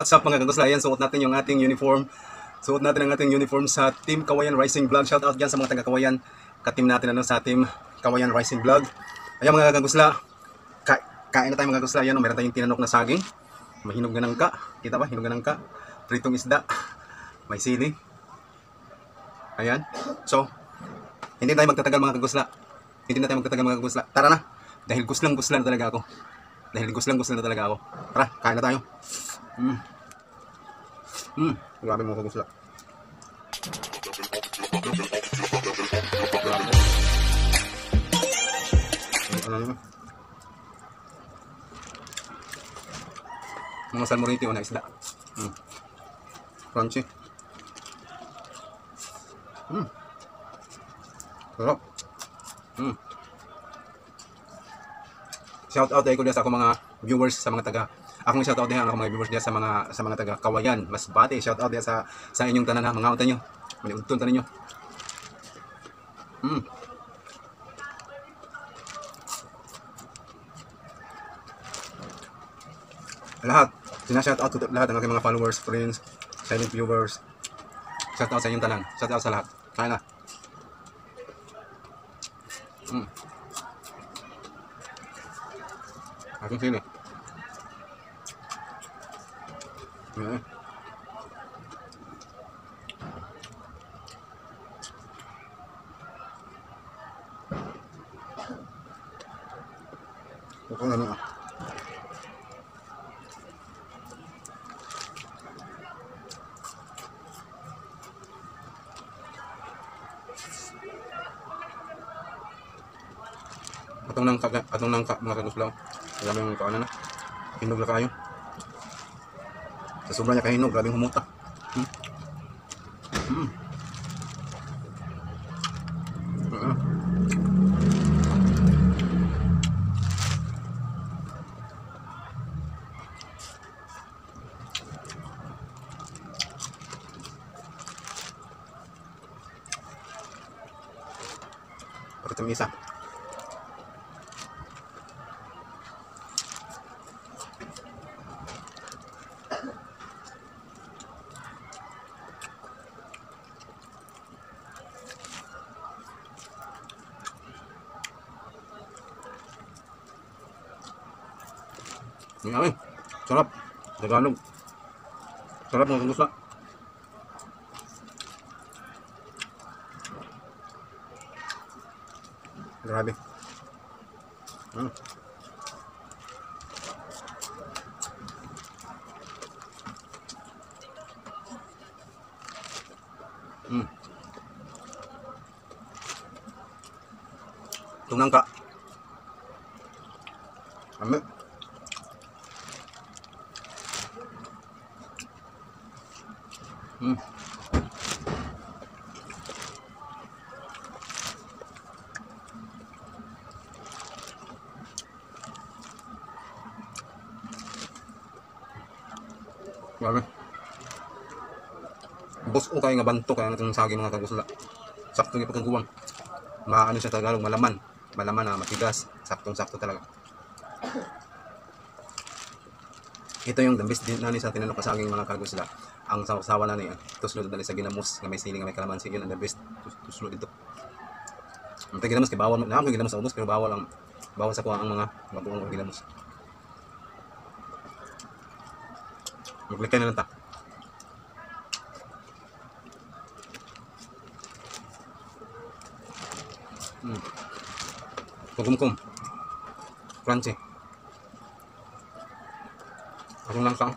What's up mga kagusla? Ayan, suot natin yung ating uniform. Suot natin ang ating uniform sa Team Kawayan Rising Vlog. Shout out dyan sa mga taga Kawayan. Ka-team natin sa Team Kawayan Rising Vlog. Ayan mga kagusla, kain na tayo mga kagusla. Ayan, meron tayong tinanok na saging. May hinog na nangka. Kita ba? Hinog na nangka. Pritong isda. May sili. Ayan. So, hindi tayo magtatagal mga kagusla. Hindi na tayo magtatagal mga kagusla. Tara na. Dahil guslang-guslan na talaga ako. Tara, kain na tayo. Grabe mga kagusla. Grabe. Ano naman? Mga salmoriti o na isda. Crunchy. Sarap. Shout out ko din sa ako mga viewers sa mga taga. Akong shout out din ako mga viewers diyan sa mga taga Kawayan, Masbate. Shout out din sa inyong tanan ha, mga unta nyo. Maniudton tanan nyo. Lahat, sina-shout out to lahat ng aking mga followers, friends, silent viewers. Shout out sa inyong tanan. Shout out sa lahat. Kaya na. Aking sili. Ito na nga. Atong nangka mga kagusla. Grabe yung kaana na. Hinog na kayo. Sa sobra niya kahinog, grabe yung humuta. Bakit yung isa? Ngayon, sarap. Tagalog. Sarap ng kagusla. Grabe. Itong nangka. Amin. Grabe. Bus ko kayo nga banto kaya itong saging mga kagusla. Sakto yung pagkaguwang. Maano siya Tagalog, malaman. Malaman na matigas. Saktong-sakto talaga. Ito yung the best din nani sa tinanong ka saging mga kagusla. Ang sawa na niya. Tuslod dali sa ginamos nga may siling nga may kalamansi. Yun ang the best. Tuslod dito. Ang ginamos kay bawal. Nakam kay ginamos sa ubos pero bawal sa kuha ang mga mabuong ginamos. Maglikay na lang ta. Kumkum. Crunchy. Atong lang sang.